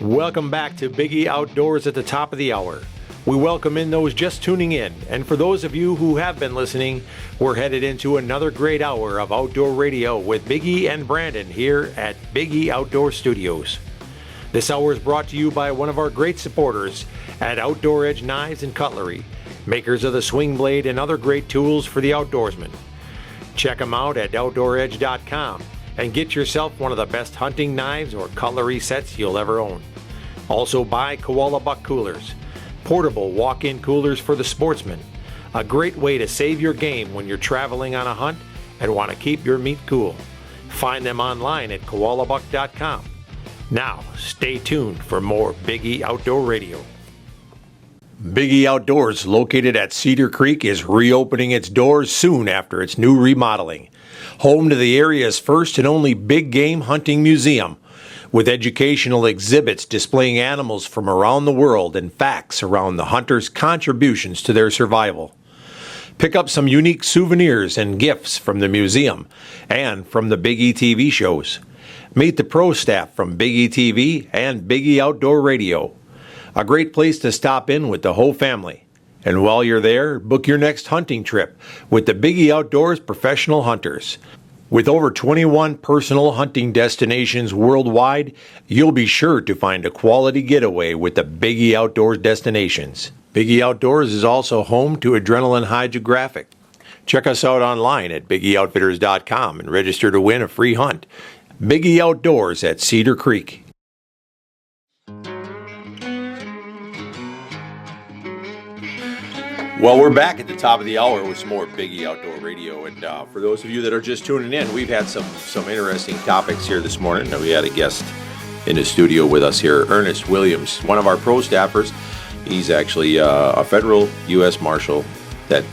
Welcome back to Biggie Outdoors at the top of the hour. We welcome in those just tuning in, and for those of you who have been listening, we're headed into another great hour of outdoor radio with Biggie and Brandon here at Biggie Outdoor Studios. This hour is brought to you by one of our great supporters at Outdoor Edge Knives and Cutlery, makers of the swing blade and other great tools for the outdoorsman. Check them out at OutdoorEdge.com and get yourself one of the best hunting knives or cutlery sets you'll ever own. Also buy Koala Buck coolers, portable walk-in coolers for the sportsman, a great way to save your game when you're traveling on a hunt and want to keep your meat cool. Find them online at koalabuck.com. Now, stay tuned for more Biggie Outdoor Radio. Biggie Outdoors, located at Cedar Creek, is reopening its doors soon after its new remodeling. Home to the area's first and only big game hunting museum, with educational exhibits displaying animals from around the world and facts around the hunters' contributions to their survival. Pick up some unique souvenirs and gifts from the museum and from the Biggie TV shows. Meet the pro staff from Biggie TV and Biggie Outdoor Radio. A great place to stop in with the whole family. And while you're there, book your next hunting trip with the Biggie Outdoors Professional Hunters. With over 21 personal hunting destinations worldwide, you'll be sure to find a quality getaway with the Biggie Outdoors destinations. Biggie Outdoors is also home to Adrenaline Hydrographic. Check us out online at BiggieOutfitters.com and register to win a free hunt. Biggie Outdoors at Cedar Creek. Well, we're back at the top of the hour with some more Biggie Outdoor Radio, and for those of you that are just tuning in, we've had some interesting topics here this morning. We had a guest in the studio with us here, Ernest Williams, one of our pro staffers. He's actually a federal U.S. Marshal that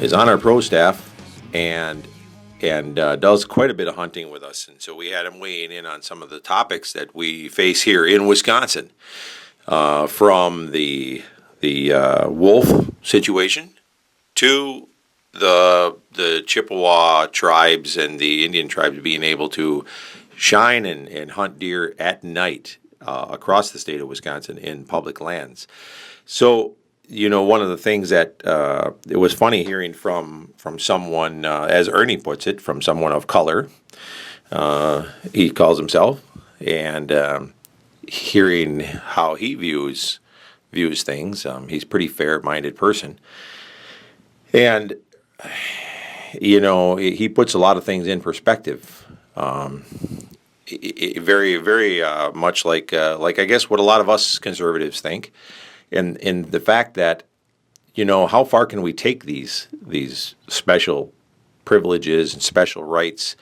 is on our pro staff and does quite a bit of hunting with us, and so we had him weighing in on some of the topics that we face here in Wisconsin, from the wolf situation to the Chippewa tribes and the Indian tribes being able to shine and hunt deer at night across the state of Wisconsin in public lands. So, one of the things that it was funny hearing from someone, as Ernie puts it, from someone of color, he calls himself, and hearing how he views things. He's a pretty fair-minded person. And, he puts a lot of things in perspective. Very, very much like I guess what a lot of us conservatives think. And the fact that, how far can we take these special privileges and special rights?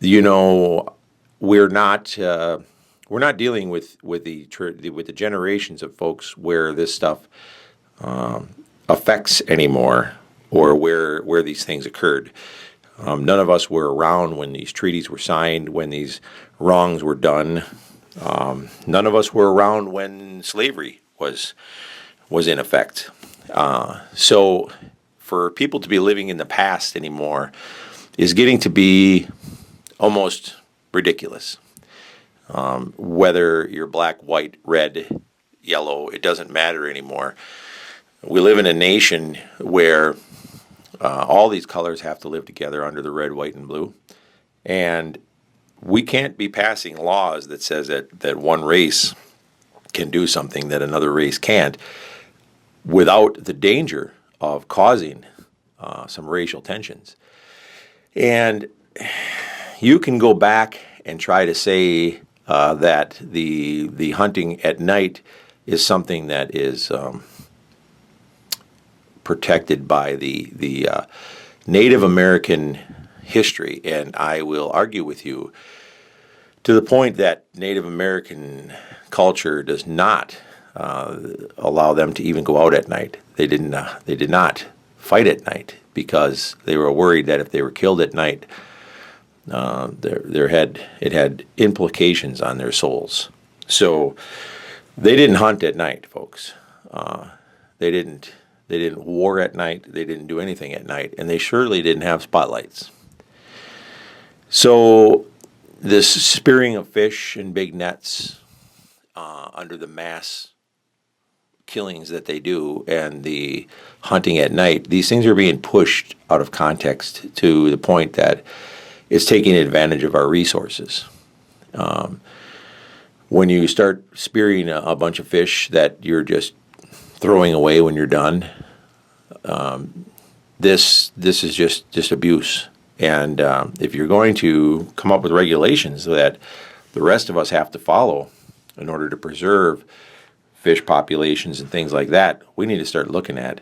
We're not dealing with the generations of folks where this stuff affects anymore, or where these things occurred. None of us were around when these treaties were signed, when these wrongs were done. None of us were around when slavery was in effect. So for people to be living in the past anymore is getting to be almost ridiculous. Whether you're black, white, red, yellow, it doesn't matter anymore. We live in a nation where all these colors have to live together under the red, white, and blue. And we can't be passing laws that says that one race can do something that another race can't without the danger of causing some racial tensions. And you can go back and try to say that the hunting at night is something that is protected by the Native American history, and I will argue with you to the point that Native American culture does not allow them to even go out at night. They did not fight at night because they were worried that if they were killed at night, it had implications on their souls. So they didn't hunt at night, folks. They didn't war at night. They didn't do anything at night, and they surely didn't have spotlights. So this spearing of fish in big nets under the mass killings that they do and the hunting at night, these things are being pushed out of context to the point that it's taking advantage of our resources. When you start spearing a bunch of fish that you're just throwing away when you're done, this is just abuse. And if you're going to come up with regulations that the rest of us have to follow in order to preserve fish populations and things like that, we need to start looking at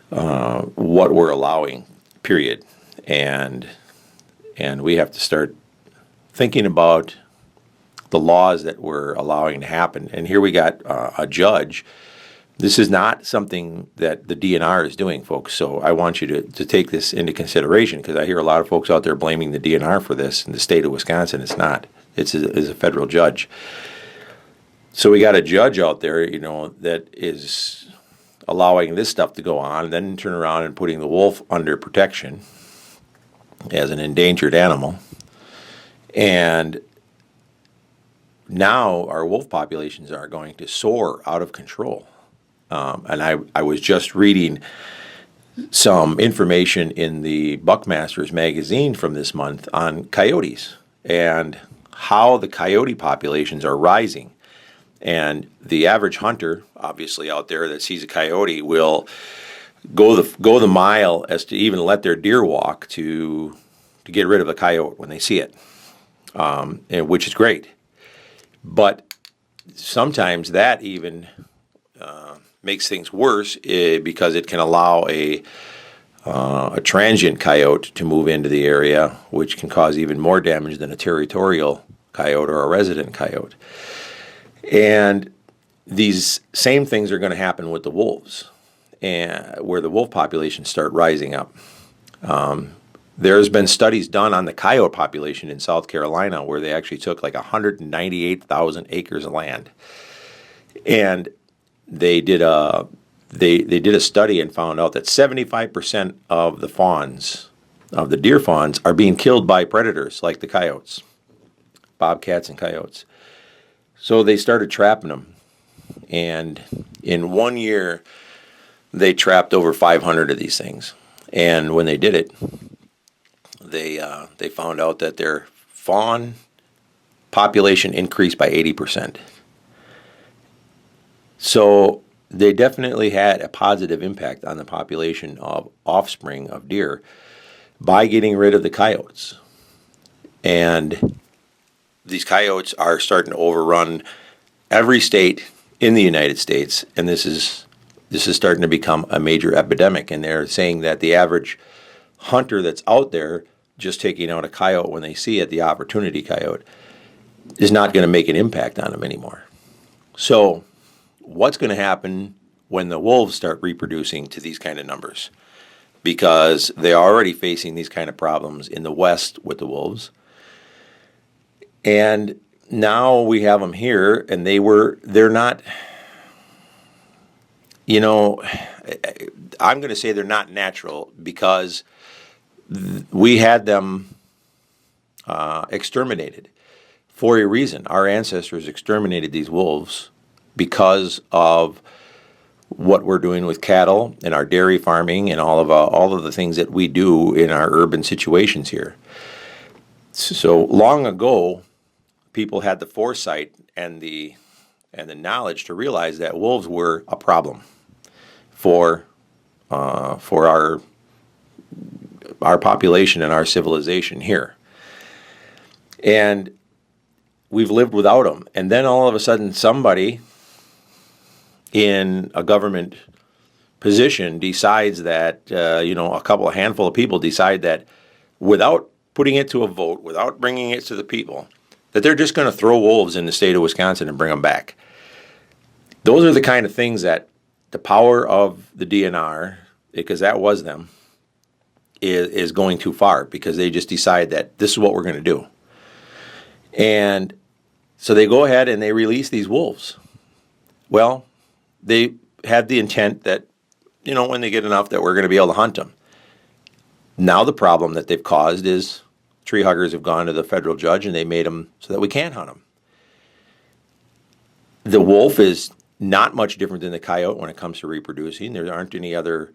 what we're allowing, period. And we have to start thinking about the laws that we're allowing to happen. And here we got a judge. This is not something that the DNR is doing, folks. So I want you to take this into consideration, because I hear a lot of folks out there blaming the DNR for this in the state of Wisconsin. It's not. It's a federal judge. So we got a judge out there, that is allowing this stuff to go on, and then turn around and putting the wolf under protection as an endangered animal. And now our wolf populations are going to soar out of control. And I was just reading some information in the Buckmasters magazine from this month on coyotes and how the coyote populations are rising. And the average hunter, obviously out there that sees a coyote, will go the mile as to even let their deer walk to get rid of a coyote when they see it, and which is great. But sometimes that even makes things worse because it can allow a transient coyote to move into the area, which can cause even more damage than a territorial coyote or a resident coyote. And these same things are going to happen with the wolves, and where the wolf populations start rising up. There's been studies done on the coyote population in South Carolina where they actually took like 198,000 acres of land, and they did a study and found out that 75% of the fawns, of the deer fawns, are being killed by predators like the coyotes, bobcats and coyotes. So they started trapping them, and in 1 year they trapped over 500 of these things. And when they did it, they found out that their fawn population increased by 80%. So they definitely had a positive impact on the population of offspring of deer by getting rid of the coyotes. And these coyotes are starting to overrun every state in the United States, and this is starting to become a major epidemic. And they're saying that the average hunter that's out there just taking out a coyote when they see it, the opportunity coyote, is not going to make an impact on them anymore. So what's going to happen when the wolves start reproducing to these kind of numbers? Because they're already facing these kind of problems in the West with the wolves. And now we have them here, and they're not, I'm going to say they're not natural, because we had them exterminated for a reason. Our ancestors exterminated these wolves because of what we're doing with cattle and our dairy farming and all of the things that we do in our urban situations here. So long ago, people had the foresight and the knowledge to realize that wolves were a problem for our population and our civilization here. And we've lived without them. And then all of a sudden, somebody in a government position decides that, a handful of people decide that without putting it to a vote, without bringing it to the people, that they're just going to throw wolves in the state of Wisconsin and bring them back. Those are the kind of things that the power of the DNR, because that was them, is going too far, because they just decide that this is what we're going to do. And so they go ahead and they release these wolves. Well, they had the intent that, when they get enough, that we're going to be able to hunt them. Now the problem that they've caused is tree huggers have gone to the federal judge and they made them so that we can't hunt them. The wolf is not much different than the coyote when it comes to reproducing. There aren't any other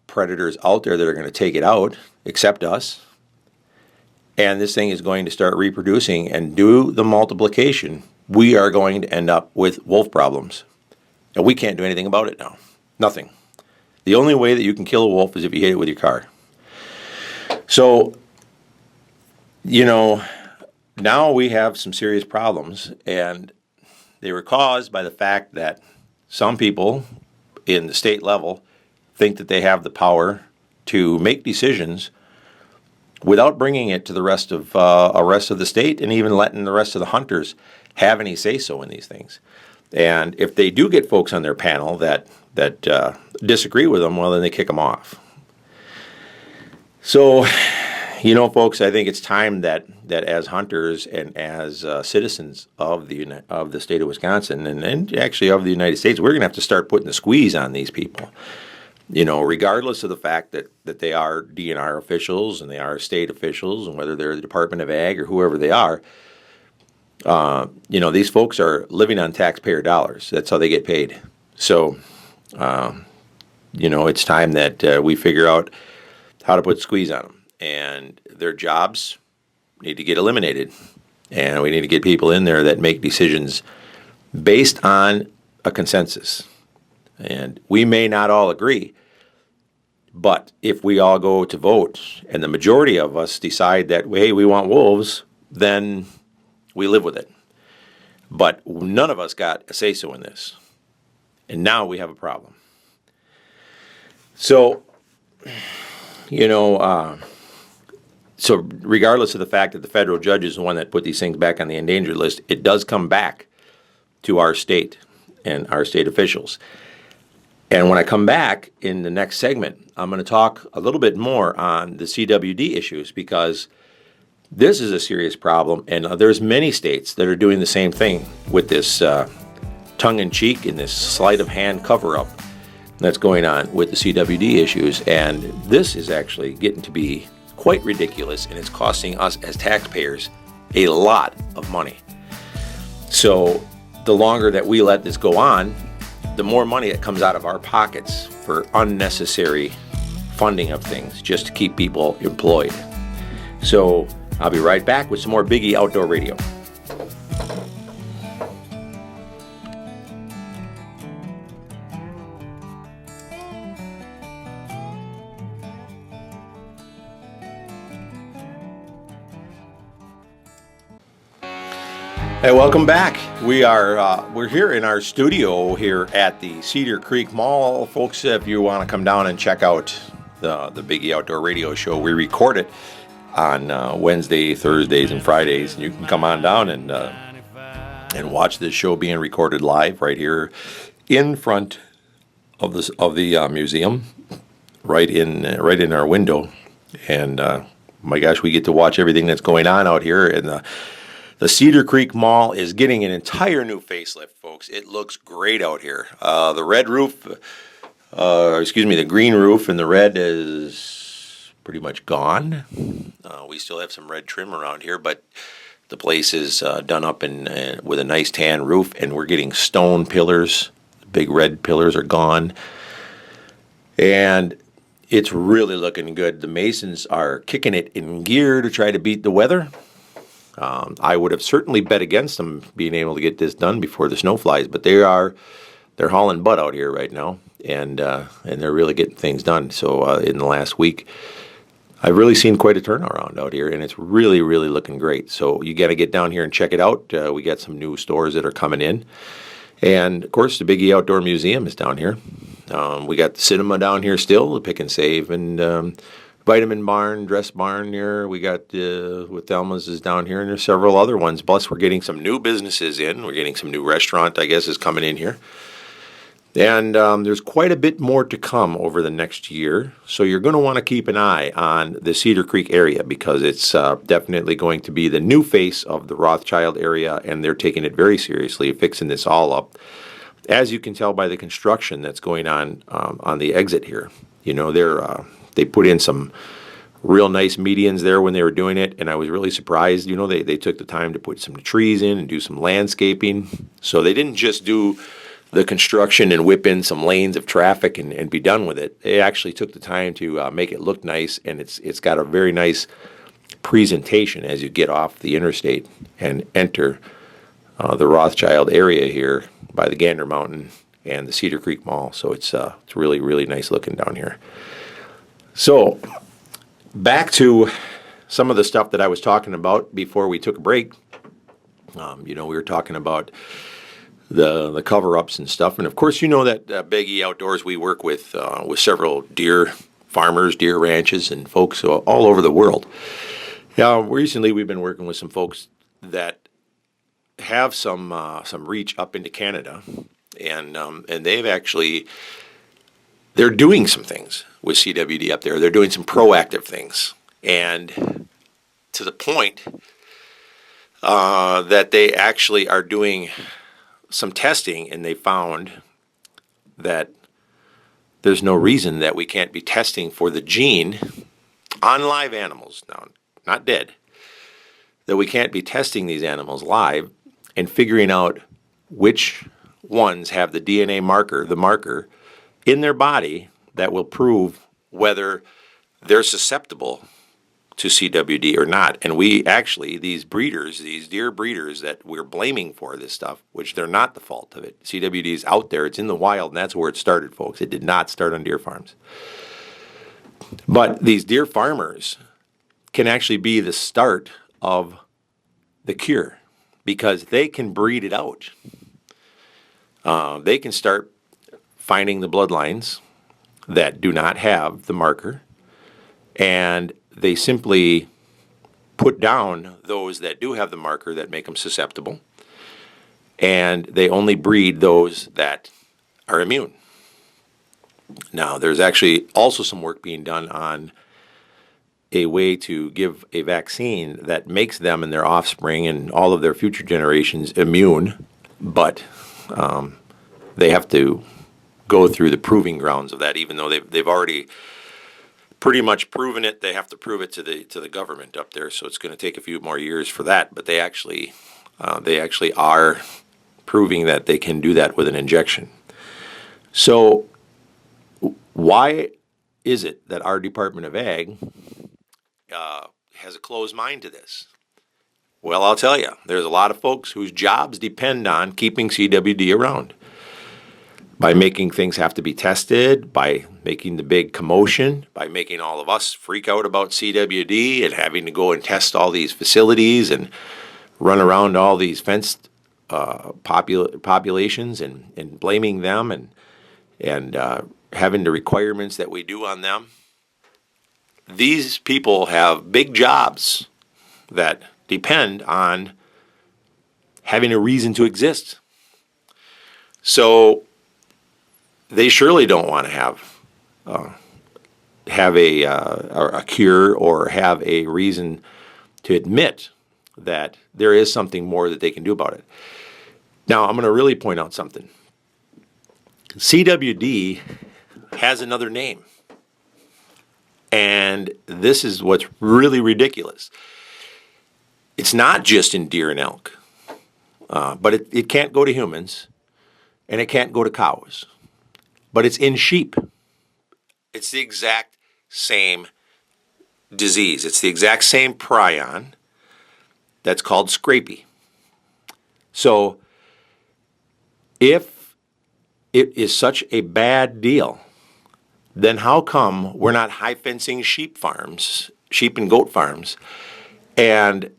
predators out there that are going to take it out except us. And this thing is going to start reproducing and do the multiplication. We are going to end up with wolf problems. And we can't do anything about it now. Nothing. The only way that you can kill a wolf is if you hit it with your car. So, now we have some serious problems, and they were caused by the fact that some people in the state level think that they have the power to make decisions without bringing it to the rest of the state and even letting the rest of the hunters have any say-so in these things. And if they do get folks on their panel that disagree with them, well, then they kick them off. So, folks, I think it's time that as hunters and as citizens of the state of Wisconsin and actually of the United States, we're going to have to start putting the squeeze on these people. Regardless of the fact that they are DNR officials and they are state officials and whether they're the Department of Ag or whoever they are, these folks are living on taxpayer dollars. That's how they get paid. So, it's time that we figure out how to put squeeze on them. And their jobs need to get eliminated. And we need to get people in there that make decisions based on a consensus. And we may not all agree, but if we all go to vote and the majority of us decide that, hey, we want wolves, then we live with it. But none of us got a say-so in this. And now we have a problem. So, so regardless of the fact that the federal judge is the one that put these things back on the endangered list, it does come back to our state and our state officials. And when I come back in the next segment, I'm going to talk a little bit more on the CWD issues because this is a serious problem, and there's many states that are doing the same thing with this tongue-in-cheek and this sleight-of-hand cover-up that's going on with the CWD issues. And this is actually getting to be quite ridiculous, and it's costing us as taxpayers a lot of money. So the longer that we let this go on, the more money that comes out of our pockets for unnecessary funding of things just to keep people employed. So I'll be right back with some more Biggie Outdoor Radio. Hey, welcome back. We're here in our studio here at the Cedar Creek Mall. Folks, if you want to come down and check out the Biggie Outdoor Radio Show, we record it on Wednesday, Thursdays, and Fridays. And you can come on down and watch this show being recorded live right here in front of the museum, right in our window. And my gosh, we get to watch everything that's going on out here. And the Cedar Creek Mall is getting an entire new facelift, folks. It looks great out here. The green roof and the red is pretty much gone. We still have some red trim around here, but the place is done up with a nice tan roof, and we're getting stone pillars. The big red pillars are gone. And it's really looking good. The masons are kicking it in gear to try to beat the weather. I would have certainly bet against them being able to get this done before the snow flies, but they're hauling butt out here right now, and they're really getting things done. So in the last week, I've really seen quite a turnaround out here, and it's really, really looking great. So you got to get down here and check it out. We got some new stores that are coming in, and of course the Biggie Outdoor Museum is down here. We got the cinema down here still, the Pick and Save, and Vitamin Barn, Dress Barn here. We got with Thelma's is down here, and there's several other ones. Plus, we're getting some new businesses in. We're getting some new restaurant, I guess, is coming in here. And there's quite a bit more to come over the next year. So you're going to want to keep an eye on the Cedar Creek area because it's definitely going to be the new face of the Rothschild area, and they're taking it very seriously, fixing this all up. As you can tell by the construction that's going on the exit here. You know, they put in some real nice medians there when they were doing it, and I was really surprised. They took the time to put some trees in and do some landscaping. So they didn't just do the construction and whip in some lanes of traffic and be done with it. They actually took the time to make it look nice, and it's got a very nice presentation as you get off the interstate and enter the Rothschild area here by the Gander Mountain and the Cedar Creek Mall. So it's really, really nice looking down here. So back to some of the stuff that I was talking about before we took a break. We were talking about the cover-ups and stuff. And, of course, that Big E Outdoors, we work with several deer farmers, deer ranches, and folks all over the world. Recently, we've been working with some folks that have some reach up into Canada, and they're doing some things with CWD up there. They're doing some proactive things, and to the point that they actually are doing some testing, and they found that there's no reason that we can't be testing for the gene on live animals, now, not dead, that we can't be testing these animals live and figuring out which ones have the DNA marker, the marker in their body that will prove whether they're susceptible to CWD or not. And we actually, these breeders, these deer breeders that we're blaming for this stuff, which they're not the fault of it. CWD is out there. It's in the wild, and that's where it started, folks. It did not start on deer farms. But these deer farmers can actually be the start of the cure because they can breed it out. They can start finding the bloodlines that do not have the marker, and they simply put down those that do have the marker that make them susceptible, and they only breed those that are immune. Now, there's actually also some work being done on a way to give a vaccine that makes them and their offspring and all of their future generations immune, but they have to go through the proving grounds of that. Even though they've already pretty much proven it, they have to prove it to the government up there. So it's going to take a few more years for that. But they actually are proving that they can do that with an injection. So why is it that our Department of Ag has a closed mind to this? Well, I'll tell you, there's a lot of folks whose jobs depend on keeping CWD around. By making things have to be tested, by making the big commotion, by making all of us freak out about CWD and having to go and test all these facilities and run around all these fenced populations and blaming them and having the requirements that we do on them. These people have big jobs that depend on having a reason to exist. So they surely don't want to have a cure or have a reason to admit that there is something more that they can do about it. Now, I'm going to really point out something. CWD has another name. And this is what's really ridiculous. It's not just in deer and elk, but it can't go to humans, and it can't go to cows. But it's in sheep. It's the exact same disease. It's the exact same prion that's called scrapie. So if it is such a bad deal, then how come we're not high fencing sheep and goat farms, and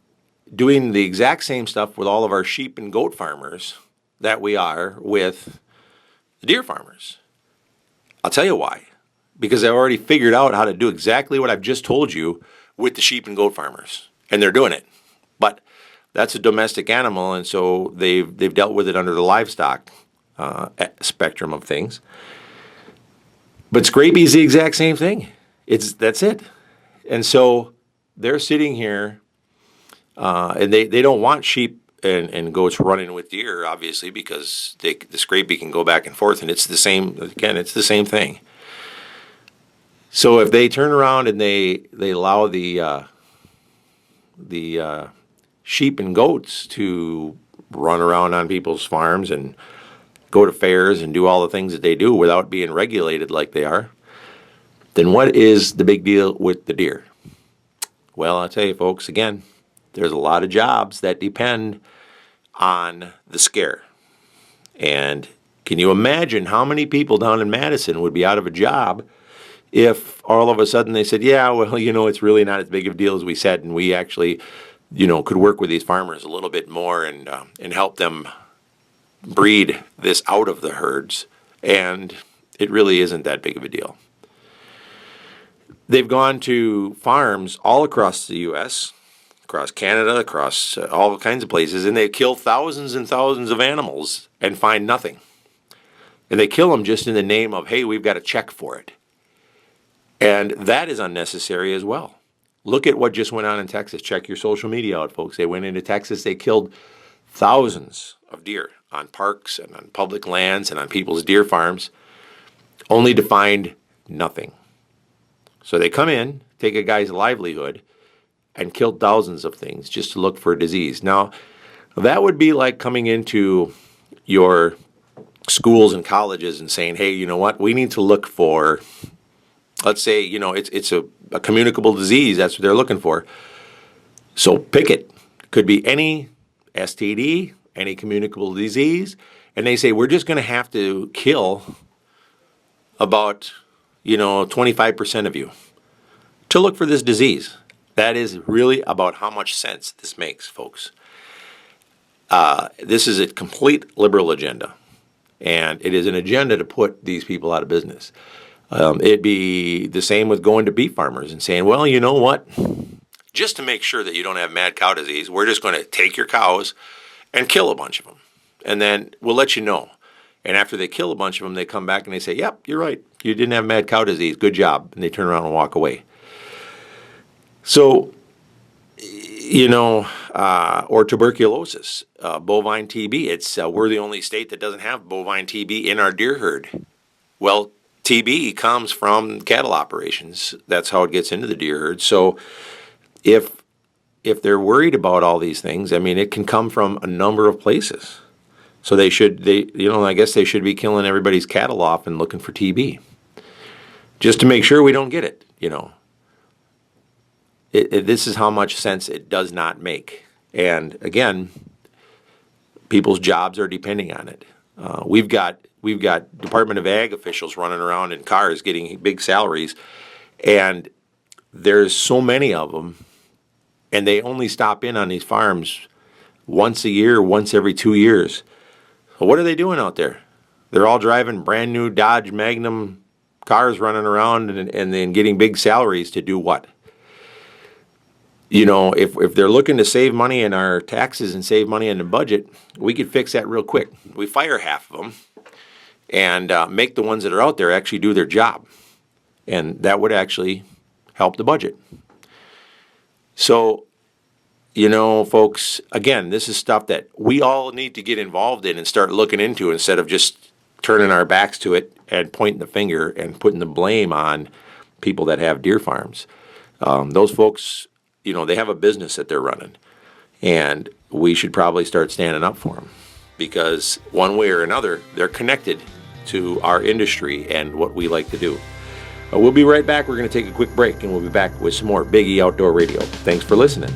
doing the exact same stuff with all of our sheep and goat farmers that we are with the deer farmers? I'll tell you why. Because I've already figured out how to do exactly what I've just told you with the sheep and goat farmers. And they're doing it. But that's a domestic animal, and so they've dealt with it under the livestock spectrum of things. But scrapie is the exact same thing. That's it. And so they're sitting here, and they don't want sheep and goats running with deer, obviously, because the scrapie can go back and forth, and it's the same thing. So if they turn around and they allow the sheep and goats to run around on people's farms and go to fairs and do all the things that they do without being regulated like they are, then what is the big deal with the deer? Well, I'll tell you, folks, again, there's a lot of jobs that depend on the scare. And can you imagine how many people down in Madison would be out of a job if all of a sudden they said, yeah, well, it's really not as big of a deal as we said, and we actually, could work with these farmers a little bit more and help them breed this out of the herds, and it really isn't that big of a deal. They've gone to farms all across the U.S., across Canada, across all kinds of places, and they kill thousands and thousands of animals and find nothing. And they kill them just in the name of, hey, we've got a check for it. And that is unnecessary as well. Look at what just went on in Texas. Check your social media out, folks. They went into Texas. They killed thousands of deer on parks and on public lands and on people's deer farms, only to find nothing. So they come in, take a guy's livelihood, and kill thousands of things just to look for a disease. Now, that would be like coming into your schools and colleges and saying, hey, you know what? We need to look for, let's say, it's a communicable disease. That's what they're looking for. So pick it. Could be any STD, any communicable disease. And they say, we're just going to have to kill about, 25% of you to look for this disease. That is really about how much sense this makes, folks. This is a complete liberal agenda. And it is an agenda to put these people out of business. It'd be the same with going to beef farmers and saying, well, you know what? Just to make sure that you don't have mad cow disease, we're just going to take your cows and kill a bunch of them. And then we'll let you know. And after they kill a bunch of them, they come back and they say, yep, you're right. You didn't have mad cow disease. Good job. And they turn around and walk away. So, or tuberculosis, bovine TB. We're the only state that doesn't have bovine TB in our deer herd. Well, TB comes from cattle operations. That's how it gets into the deer herd. So if they're worried about all these things, it can come from a number of places. So I guess they should be killing everybody's cattle off and looking for TB. Just to make sure we don't get it, This is how much sense it does not make. And again, people's jobs are depending on it. We've got Department of Ag officials running around in cars getting big salaries, and there's so many of them, and they only stop in on these farms once a year, once every 2 years. Well, what are they doing out there? They're all driving brand new Dodge Magnum cars running around and then getting big salaries to do what? If they're looking to save money in our taxes and save money in the budget, we could fix that real quick. We fire half of them and make the ones that are out there actually do their job. And that would actually help the budget. So, folks, again, this is stuff that we all need to get involved in and start looking into instead of just turning our backs to it and pointing the finger and putting the blame on people that have deer farms. Those folks, they have a business that they're running, and we should probably start standing up for them because one way or another, they're connected to our industry and what we like to do. We'll be right back. We're going to take a quick break, and we'll be back with some more Big E Outdoor Radio. Thanks for listening.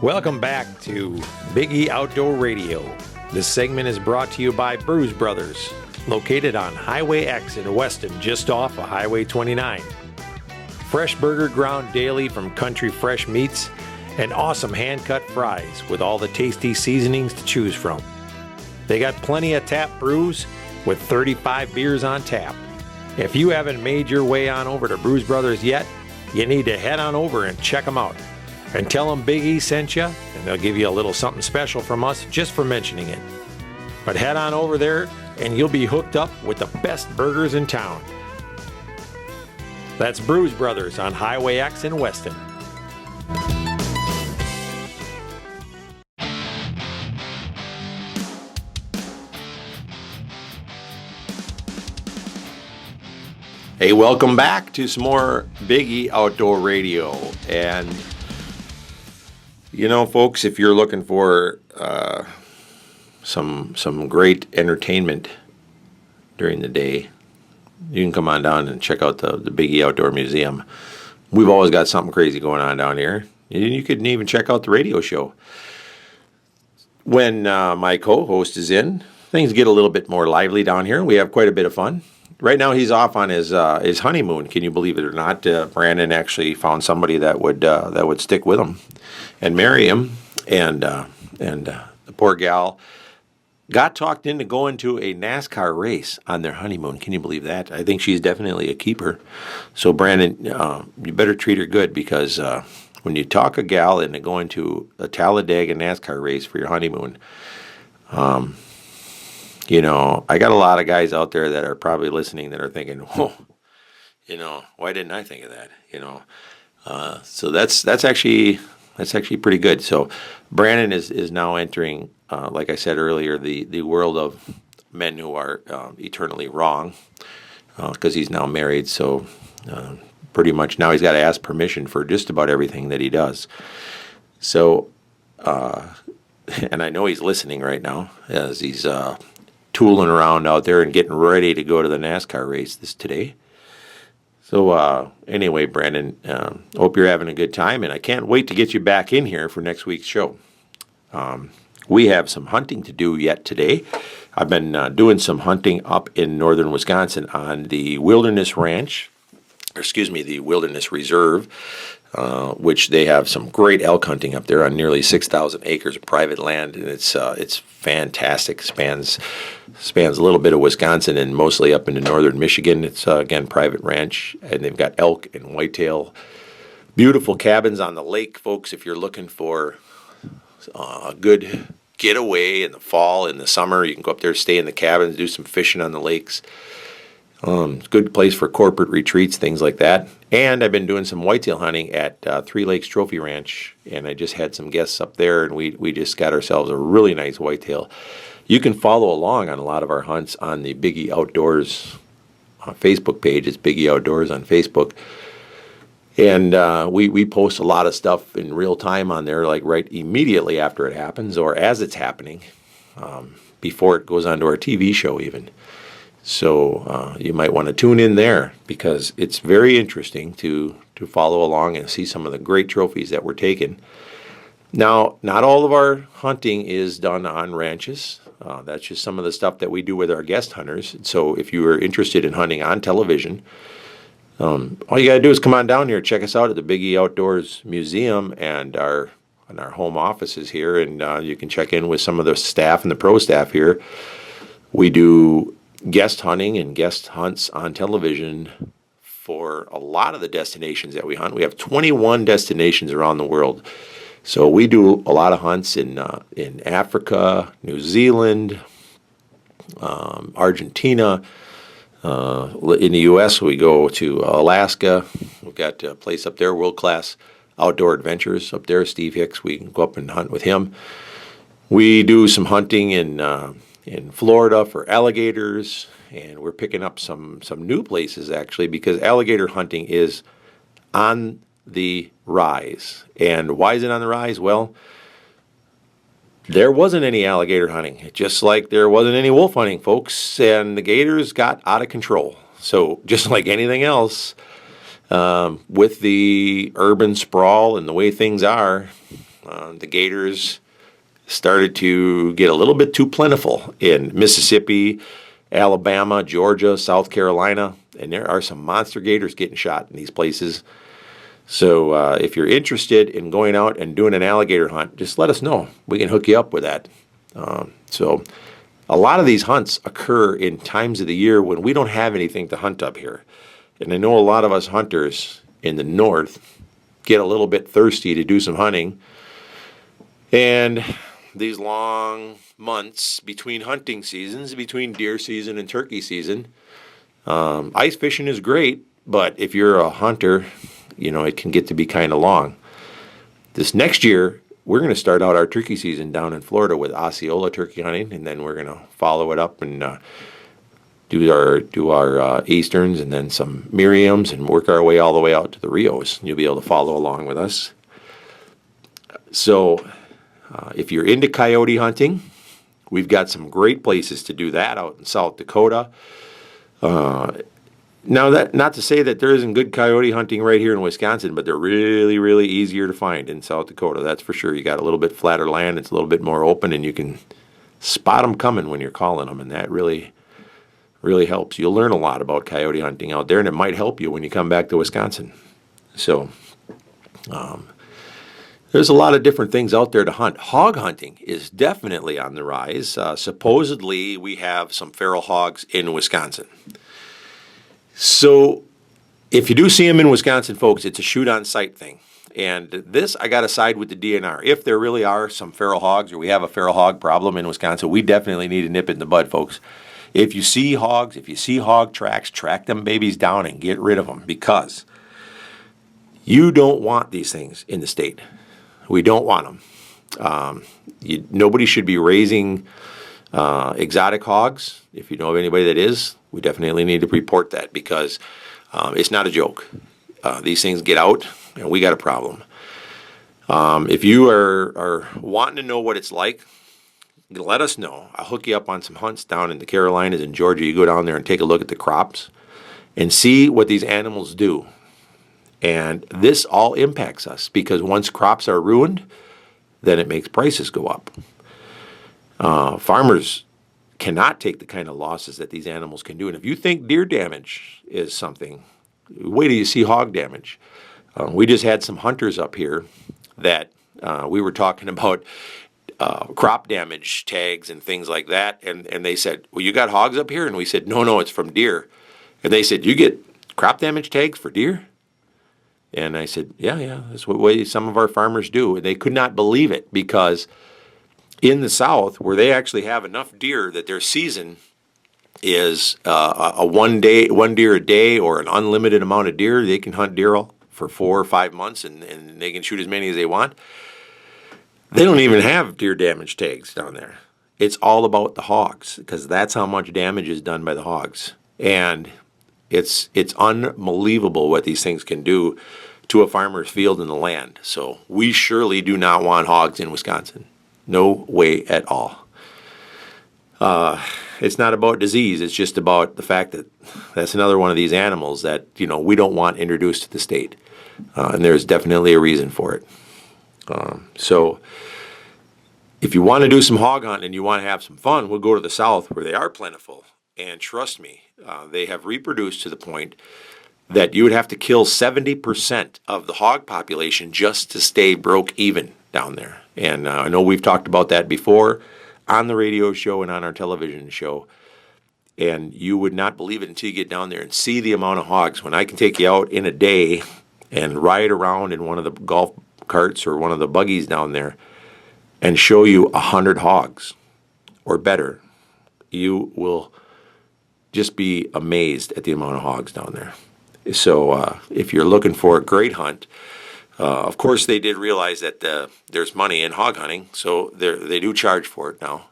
Welcome back to Big E Outdoor Radio. This segment is brought to you by Bruise Brothers, located on Highway X in Weston, just off of Highway 29. Fresh burger ground daily from country fresh meats and awesome hand-cut fries with all the tasty seasonings to choose from. They got plenty of tap brews with 35 beers on tap. If you haven't made your way on over to Bruise Brothers yet, you need to head on over and check them out. And tell them Big E sent you, and they'll give you a little something special from us just for mentioning it. But head on over there, and you'll be hooked up with the best burgers in town. That's Bruise Brothers on Highway X in Weston. Hey, welcome back to some more Biggie Outdoor Radio. And, folks, if you're looking for some great entertainment during the day, you can come on down and check out the Biggie Outdoor Museum. We've always got something crazy going on down here. And you can even check out the radio show. When my co-host is in, things get a little bit more lively down here. We have quite a bit of fun. Right now he's off on his honeymoon. Can you believe it or not? Brandon actually found somebody that would stick with him and marry him. And the poor gal got talked into going to a NASCAR race on their honeymoon. Can you believe that? I think she's definitely a keeper. So Brandon, you better treat her good, because when you talk a gal into going to a Talladega NASCAR race for your honeymoon, I got a lot of guys out there that are probably listening that are thinking, "Whoa, why didn't I think of that?" So that's actually pretty good. So Brandon is now entering, like I said earlier, the world of men who are eternally wrong, because he's now married. So pretty much now he's got to ask permission for just about everything that he does. So, and I know he's listening right now as he's tooling around out there and getting ready to go to the NASCAR race today. So anyway, Brandon, hope you're having a good time, and I can't wait to get you back in here for next week's show. We have some hunting to do yet today. I've been doing some hunting up in northern Wisconsin on the Wilderness Reserve, which they have some great elk hunting up there on nearly 6,000 acres of private land, and it's fantastic. Spans a little bit of Wisconsin and mostly up into northern Michigan. It's again private ranch, and they've got elk and whitetail. Beautiful cabins on the lake, folks. If you're looking for a good getaway in the fall, in the summer, you can go up there, stay in the cabins, do some fishing on the lakes. Good place for corporate retreats, things like that. And I've been doing some whitetail hunting at Three Lakes Trophy Ranch, and I just had some guests up there, and we just got ourselves a really nice whitetail. You can follow along on a lot of our hunts on the Biggie Outdoors Facebook page. It's Biggie Outdoors on Facebook. And we post a lot of stuff in real time on there, like right immediately after it happens or as it's happening, before it goes on to our TV show even. So you might want to tune in there, because it's very interesting to follow along and see some of the great trophies that we're taking. Now, not all of our hunting is done on ranches. That's just some of the stuff that we do with our guest hunters. So if you are interested in hunting on television, all you got to do is come on down here, check us out at the Biggie Outdoors Museum and our home offices here, and you can check in with some of the staff and the pro staff here. We do guest hunting and guest hunts on television for a lot of the destinations that we hunt. We have 21 destinations around the world. So we do a lot of hunts in Africa, New Zealand, Argentina. In the U.S., we go to Alaska. We've got a place up there, World Class Outdoor Adventures up there. Steve Hicks, we can go up and hunt with him. We do some hunting in Florida for alligators, and we're picking up some new places actually, because alligator hunting is on the rise. And why is it on the rise? Well, there wasn't any alligator hunting, just like there wasn't any wolf hunting, folks, and the gators got out of control. So just like anything else, with the urban sprawl and the way things are, the gators started to get a little bit too plentiful in Mississippi, Alabama, Georgia, South Carolina, and there are some monster gators getting shot in these places. So if you're interested in going out and doing an alligator hunt, just let us know. We can hook you up with that. So a lot of these hunts occur in times of the year when we don't have anything to hunt up here. And I know a lot of us hunters in the north get a little bit thirsty to do some hunting. And these long months between hunting seasons, between deer season and turkey season, ice fishing is great, but if you're a hunter, it can get to be kind of long. This next year, we're going to start out our turkey season down in Florida with Osceola turkey hunting, and then we're going to follow it up and do our Easterns and then some Miriams and work our way all the way out to the Rios. You'll be able to follow along with us. So if you're into coyote hunting, we've got some great places to do that out in South Dakota. Now, that not to say that there isn't good coyote hunting right here in Wisconsin, but they're really, really easier to find in South Dakota. That's for sure. You got a little bit flatter land. It's a little bit more open, and you can spot them coming when you're calling them, and that really, really helps. You'll learn a lot about coyote hunting out there, and it might help you when you come back to Wisconsin. So there's a lot of different things out there to hunt. Hog hunting is definitely on the rise. Supposedly, we have some feral hogs in Wisconsin. So if you do see them in Wisconsin, folks, it's a shoot-on-sight thing. And this, I got to side with the DNR. If there really are some feral hogs or we have a feral hog problem in Wisconsin, we definitely need to nip it in the bud, folks. If you see hogs, if you see hog tracks, track them babies down and get rid of them, because you don't want these things in the state. We don't want them. Nobody should be raising exotic hogs. If you know of anybody that is, we definitely need to report that, because it's not a joke. These things get out, and we got a problem. If you are wanting to know what it's like, let us know. I'll hook you up on some hunts down in the Carolinas and Georgia. You go down there and take a look at the crops and see what these animals do. And this all impacts us, because once crops are ruined, then it makes prices go up. Farmers cannot take the kind of losses that these animals can do. And if you think deer damage is something, wait till you see hog damage. We just had some hunters up here that we were talking about crop damage tags and things like that. And they said, well, you got hogs up here? And we said, no, it's from deer. And they said, you get crop damage tags for deer? And I said, yeah, that's what way some of our farmers do. And they could not believe it, because in the South, where they actually have enough deer that their season is a one deer a day or an unlimited amount of deer, they can hunt deer for 4 or 5 months, and they can shoot as many as they want. They don't even have deer damage tags down there. It's all about the hogs, because that's how much damage is done by the hogs. And it's unbelievable what these things can do to a farmer's field and the land. So we surely do not want hogs in Wisconsin. No way at all. It's not about disease. It's just about the fact that that's another one of these animals that, we don't want introduced to the state. And there's definitely a reason for it. So if you want to do some hog hunting and you want to have some fun, we'll go to the South, where they are plentiful. And trust me, they have reproduced to the point that you would have to kill 70% of the hog population just to stay broke even down there. And I know we've talked about that before on the radio show and on our television show. And you would not believe it until you get down there and see the amount of hogs. When I can take you out in a day and ride around in one of the golf carts or one of the buggies down there and show you 100 hogs or better, you will just be amazed at the amount of hogs down there. So if you're looking for a great hunt, of course they did realize that there's money in hog hunting, so they do charge for it now.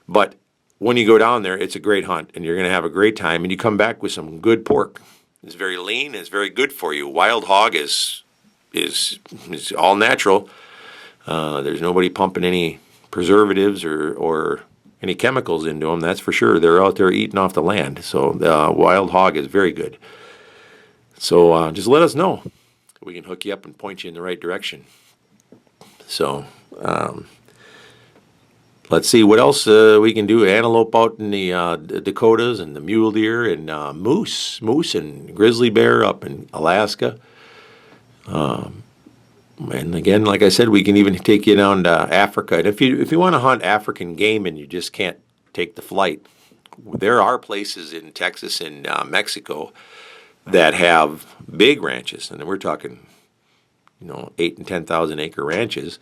But when you go down there, it's a great hunt, and you're going to have a great time, and you come back with some good pork. It's very lean, and it's very good for you. Wild hog is all natural. There's nobody pumping any preservatives or any chemicals into them, that's for sure. They're out there eating off the land. So wild hog is very good. So just let us know. We can hook you up and point you in the right direction. So let's see what else we can do. Antelope out in the Dakotas, and the mule deer, and moose and grizzly bear up in Alaska. And again, like I said, we can even take you down to Africa. And if you want to hunt African game and you just can't take the flight, there are places in Texas and Mexico that have big ranches, and we're talking, 8 and 10,000 acre ranches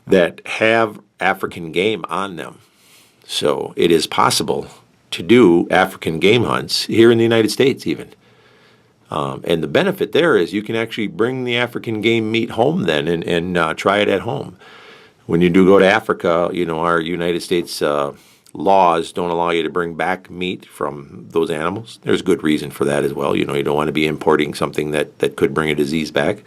that have African game on them. So it is possible to do African game hunts here in the United States even. And the benefit there is you can actually bring the African game meat home then and try it at home. When you do go to Africa, our United States laws don't allow you to bring back meat from those animals. There's good reason for that as well. You don't want to be importing something that could bring a disease back.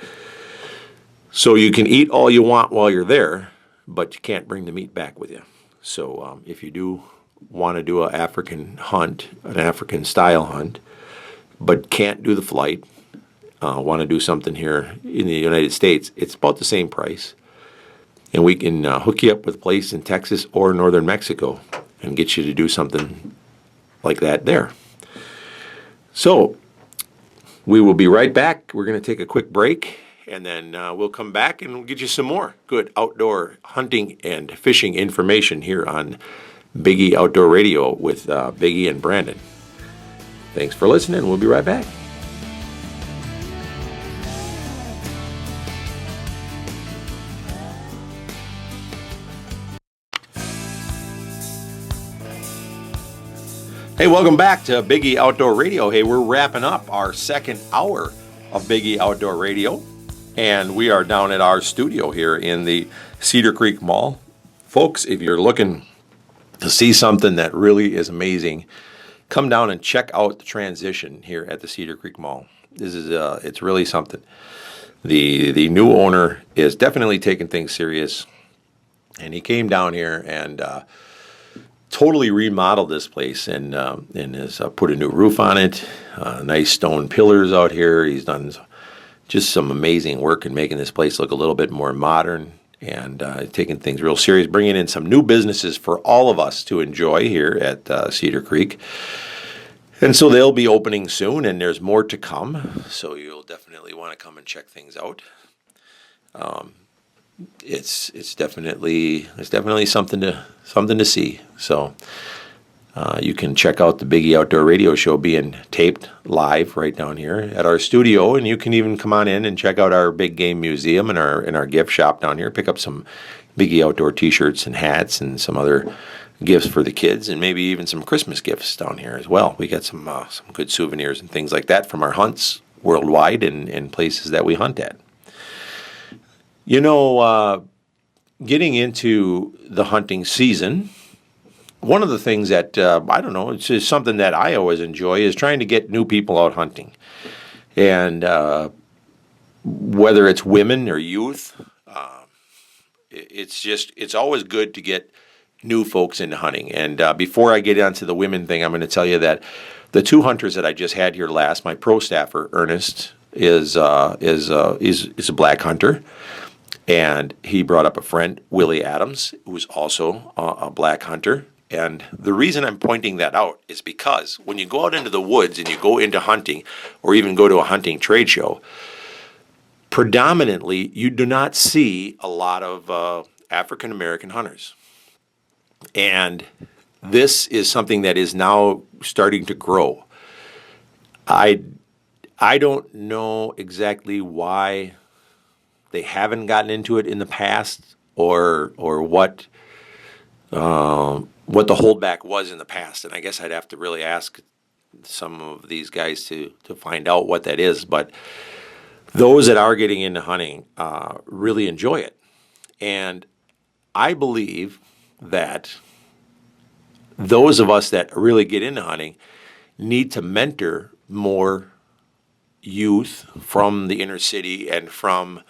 So you can eat all you want while you're there, but you can't bring the meat back with you. So if you do want to do an African hunt, an African style hunt, but can't do the flight, want to do something here in the United States, it's about the same price. And we can hook you up with a place in Texas or northern Mexico and get you to do something like that there. So we will be right back. We're going to take a quick break, and then we'll come back and we'll get you some more good outdoor hunting and fishing information here on Biggie Outdoor Radio with Biggie and Brandon. Thanks for listening. We'll be right back. Hey, welcome back to Biggie Outdoor Radio. Hey, we're wrapping up our second hour of Biggie Outdoor Radio, and we are down at our studio here in the Cedar Creek Mall. Folks, if you're looking to see something that really is amazing, come down and check out the transition here at the Cedar Creek Mall. This is it's really something. The new owner is definitely taking things serious, and he came down here and totally remodeled this place and has put a new roof on it, nice stone pillars out here. He's done just some amazing work in making this place look a little bit more modern and taking things real serious, bringing in some new businesses for all of us to enjoy here at Cedar Creek. And so they'll be opening soon, and there's more to come, so you'll definitely want to come and check things out. It's definitely something to see. So you can check out the Biggie Outdoor Radio Show being taped live right down here at our studio, and you can even come on in and check out our big game museum and our gift shop down here. Pick up some Biggie Outdoor T-shirts and hats and some other gifts for the kids, and maybe even some Christmas gifts down here as well. We got some good souvenirs and things like that from our hunts worldwide and places that we hunt at. You know, getting into the hunting season, one of the things that, it's just something that I always enjoy is trying to get new people out hunting. And whether it's women or youth, it's always good to get new folks into hunting. And before I get onto the women thing, I'm going to tell you that the two hunters that I just had here last, my pro staffer, Ernest, is a black hunter. And he brought up a friend, Willie Adams, who's also a black hunter. And the reason I'm pointing that out is because when you go out into the woods and you go into hunting or even go to a hunting trade show, predominantly you do not see a lot of African American hunters. And this is something that is now starting to grow. I don't know exactly why they haven't gotten into it in the past, or what the holdback was in the past. And I guess I'd have to really ask some of these guys to find out what that is. But those that are getting into hunting really enjoy it. And I believe that those of us that really get into hunting need to mentor more youth from the inner city and from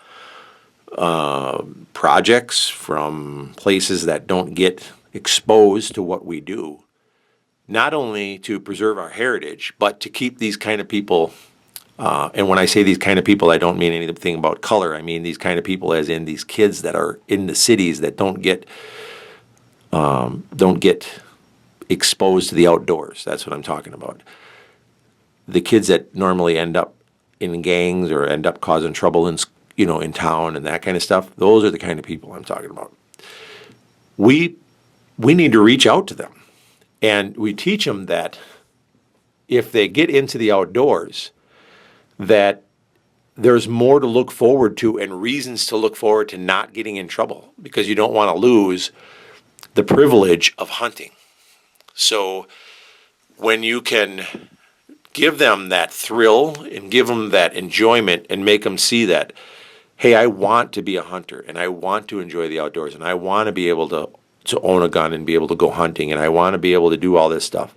projects, from places that don't get exposed to what we do, not only to preserve our heritage, but to keep these kind of people, and when I say these kind of people, I don't mean anything about color. I mean these kind of people as in these kids that are in the cities that don't get exposed to the outdoors. That's what I'm talking about. The kids that normally end up in gangs or end up causing trouble in town and that kind of stuff, those are the kind of people I'm talking about. We need to reach out to them, and we teach them that if they get into the outdoors, that there's more to look forward to and reasons to look forward to not getting in trouble, because you don't want to lose the privilege of hunting. So when you can give them that thrill and give them that enjoyment and make them see that, hey, I want to be a hunter and I want to enjoy the outdoors and I want to be able to to own a gun and be able to go hunting, and I want to be able to do all this stuff.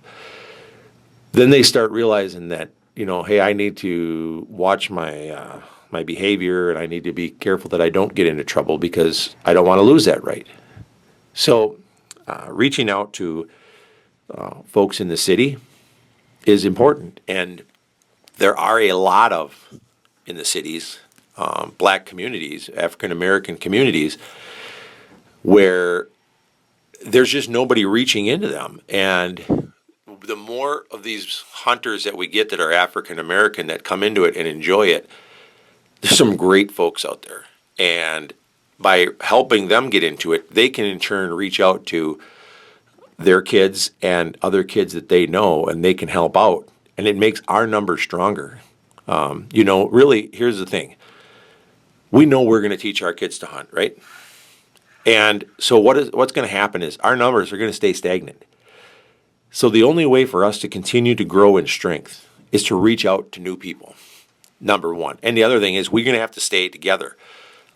Then they start realizing that, hey, I need to watch my behavior, and I need to be careful that I don't get into trouble because I don't want to lose that right. So reaching out to folks in the city is important, and there are a lot of, in the cities, black communities, African American communities, where there's just nobody reaching into them. And the more of these hunters that we get that are African American that come into it and enjoy it, there's some great folks out there. And by helping them get into it, they can in turn reach out to their kids and other kids that they know, and they can help out. And it makes our numbers stronger. Really, here's the thing. We know we're going to teach our kids to hunt, right? And so what's going to happen is our numbers are going to stay stagnant. So the only way for us to continue to grow in strength is to reach out to new people, number one. And the other thing is we're going to have to stay together.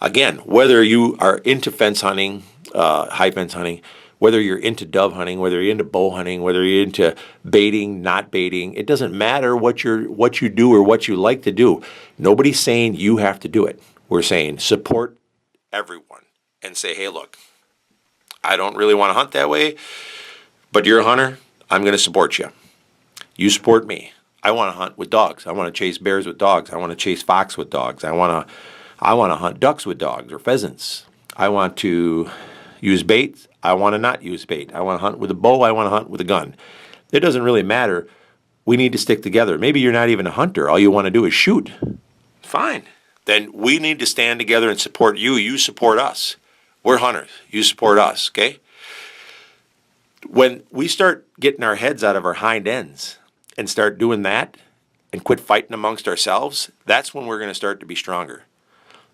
Again, whether you are into fence hunting, high fence hunting, whether you're into dove hunting, whether you're into bow hunting, whether you're into baiting, not baiting, it doesn't matter what you do or what you like to do. Nobody's saying you have to do it. We're saying support everyone and say, hey, look, I don't really want to hunt that way, but you're a hunter. I'm going to support you. You support me. I want to hunt with dogs. I want to chase bears with dogs. I want to chase fox with dogs. I want to hunt ducks with dogs or pheasants. I want to use bait. I want to not use bait. I want to hunt with a bow. I want to hunt with a gun. It doesn't really matter. We need to stick together. Maybe you're not even a hunter. All you want to do is shoot. Fine. Then we need to stand together and support you. You support us. We're hunters. You support us, okay? When we start getting our heads out of our hind ends and start doing that and quit fighting amongst ourselves, that's when we're going to start to be stronger.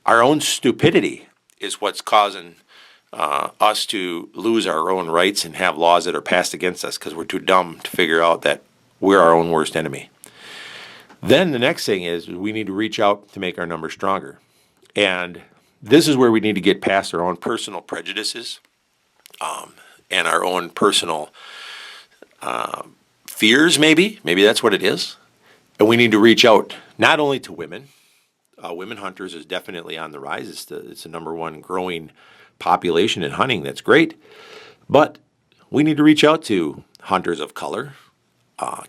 Our own stupidity is what's causing us to lose our own rights and have laws that are passed against us because we're too dumb to figure out that we're our own worst enemy. Then the next thing is we need to reach out to make our numbers stronger. And this is where we need to get past our own personal prejudices and our own personal fears, maybe. Maybe that's what it is. And we need to reach out not only to women. Women hunters is definitely on the rise. It's the number one growing population in hunting. That's great. But we need to reach out to hunters of color,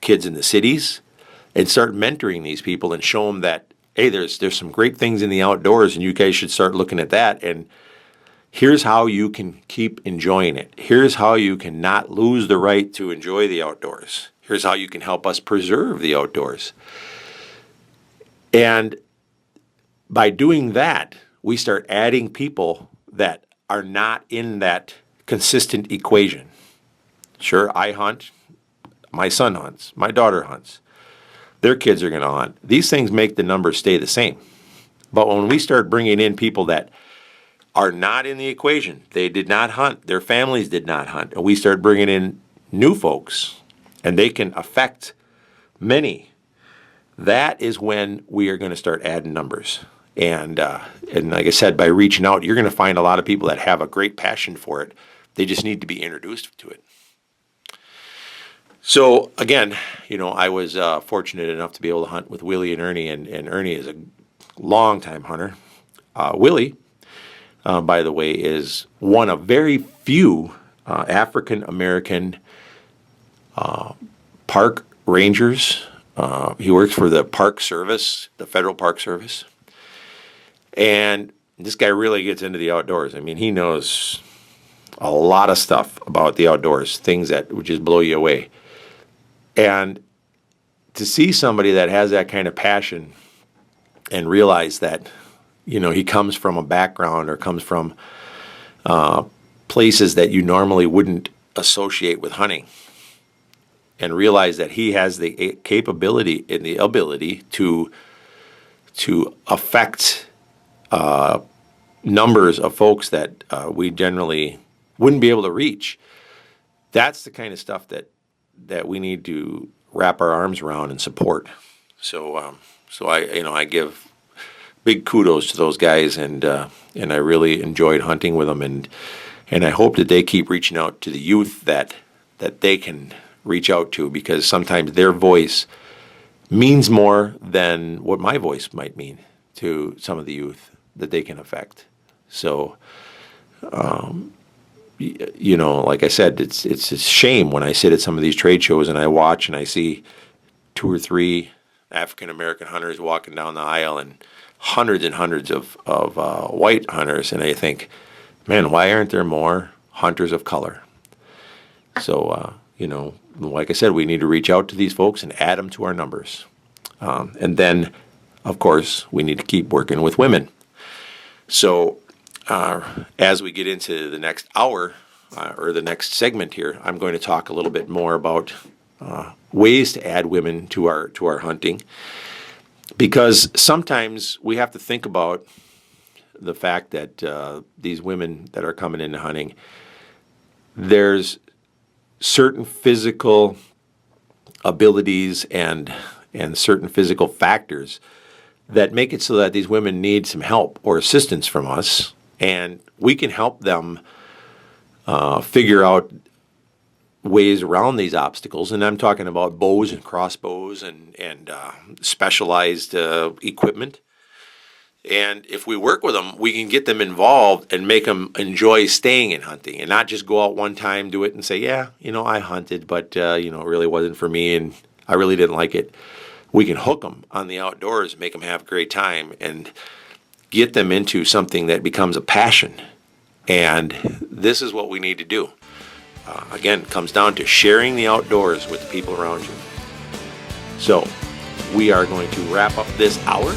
kids in the cities, and start mentoring these people and show them that, hey, there's some great things in the outdoors, and you guys should start looking at that. And here's how you can keep enjoying it. Here's how you can not lose the right to enjoy the outdoors. Here's how you can help us preserve the outdoors. And by doing that, we start adding people that are not in that consistent equation. Sure, I hunt. My son hunts. My daughter hunts. Their kids are going to hunt. These things make the numbers stay the same. But when we start bringing in people that are not in the equation, they did not hunt, their families did not hunt, and we start bringing in new folks, and they can affect many, that is when we are going to start adding numbers. And like I said, by reaching out, you're going to find a lot of people that have a great passion for it. They just need to be introduced to it. So again, I was fortunate enough to be able to hunt with Willie and Ernie, and Ernie is a long-time hunter. Willie, by the way, is one of very few African-American park rangers. He works for the Park Service, the Federal Park Service. And this guy really gets into the outdoors. I mean, he knows a lot of stuff about the outdoors, things that would just blow you away. And to see somebody that has that kind of passion and realize that, he comes from a background or comes from places that you normally wouldn't associate with hunting, and realize that he has the capability and the ability to affect numbers of folks that we generally wouldn't be able to reach. That's the kind of stuff that we need to wrap our arms around and support. So I give big kudos to those guys, and I really enjoyed hunting with them, and And I hope that they keep reaching out to the youth that they can reach out to, because sometimes their voice means more than what my voice might mean to some of the youth that they can affect. So, like I said, it's a shame when I sit at some of these trade shows and I watch and I see 2 or 3 African American hunters walking down the aisle and hundreds of white hunters, and I think, man, why aren't there more hunters of color? So, like I said, we need to reach out to these folks and add them to our numbers. And then, of course, we need to keep working with women. So as we get into the next hour or the next segment here, I'm going to talk a little bit more about ways to add women to our hunting, because sometimes we have to think about the fact that these women that are coming into hunting, there's certain physical abilities and certain physical factors that make it so that these women need some help or assistance from us, and we can help them figure out ways around these obstacles. And I'm talking about bows and crossbows and specialized equipment. And if we work with them, we can get them involved and make them enjoy staying in hunting, and not just go out one time, do it, and say, yeah, I hunted, but, it really wasn't for me, and I really didn't like it. We can hook them on the outdoors, make them have a great time, and get them into something that becomes a passion. And this is what we need to do. Again, it comes down to sharing the outdoors with the people around you. So we are going to wrap up this hour,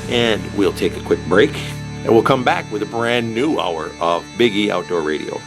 and we'll take a quick break, and we'll come back with a brand new hour of Big E Outdoor Radio.